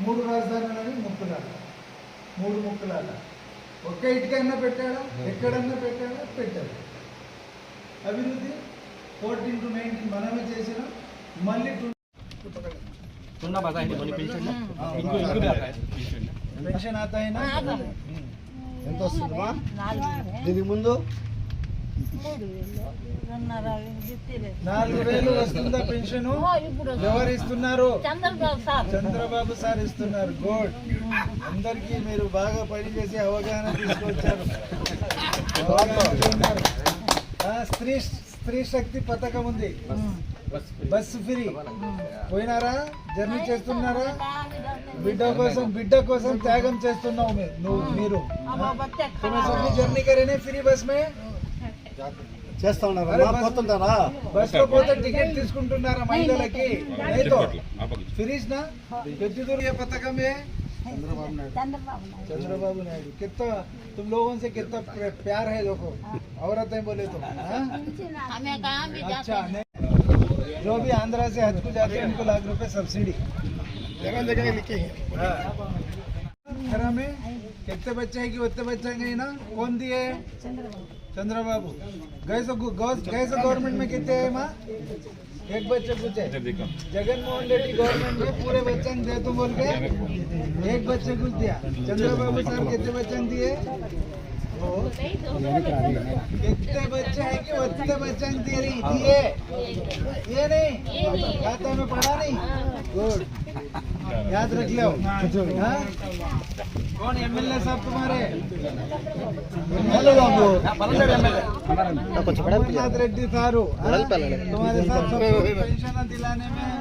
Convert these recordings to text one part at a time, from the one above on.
మూడు రాజధానులని ముక్కులాట, మూడు ముక్కులాట. ఒక్క ఇటుకైనా పెట్టాడా, ఎక్కడన్నా పెట్టాడా, పెట్టాడు. అభివృద్ధి 14 to 19 మనమే చేసిన. మళ్ళీ పెన్షన్ ఆతాయినా ఎంత వస్తుందమ్మా దీనికి ముందు? 4,000 వస్తుందా పెన్షన్? ఎవరు ఇస్తున్నారు? చంద్రబాబు సార్ ఇస్తున్నారు. గుడ్. అందరికీ మీరు బాగా పనిచేసి అవగాహన తీసుకొచ్చారు. స్త్రీ శక్తి పథకం ఉంది, బస్సు ఫ్రీ. పోయినారా? జర్నీ చేస్తున్నారా? బిడ్డ కోసం త్యాగం చేస్తున్నావు మీరు. జర్నీ కరేనే ఫ్రీ బస్ మే చేస్తా ఉన్నారు. బస్ లో పోతే టికెట్ తీసుకుంటున్నారా మహిళలకి? ఫ్రీజ్ నా పెద్దదూर ये पथकम है चंद्रबाबू नायडू. कितना तुम लोगों से कितना प्यार है देखो. औरतें बोले तो अच्छा नहीं. जो भी आंध्रा से हज को जाते हैं उनको ₹1,00,000 सब्सिडी. जगह लिखे घर में कितने बच्चे हैं कि उतने बच्चे हैं ना? कौन दिए? चंद्रबाबू. गए तो गवर्नमेंट में कितने हैं माँ? एक बच्चे पूछे. जगनमोहन रेड्डी गवर्नमेंट में पूरे बच्चे दे तो बोल के एक बच्चे को दिया. चंद्रबाबू साहब कितने बच्चे दिए? कितने बच्चे हैं कि उतने बच्चे दिए? ये नहीं खाता में पढ़ा नहीं. गुड. याद रख लो. कौन एमएलए साहब तुम्हारे? अमरनाथ रेड्डी सारू तुम्हारे साथ पेंशन दिलाने में,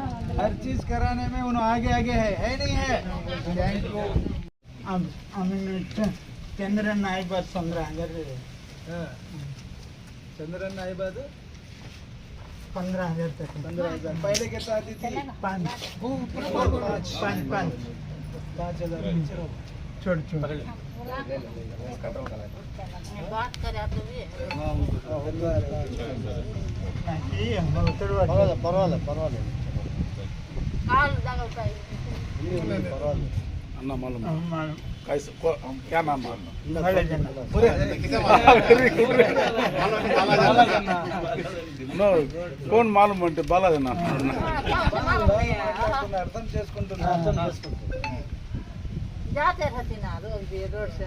हर चीज कराने में उन्होंने आगे है नहीं है? चंद्रन नायबाद 15,000. चंद्रन नायबाद 15,000 तक. 15,000 पहले कितना आती थी? 5,000. छोड़ बात करे तो भी परवाले अन्ना मालूम कैसे क्या नाम है? कौन मालूम అంటే బాలాజీ అర్థం చేసుకుంటున్నా. जाते रहती ना रोड से.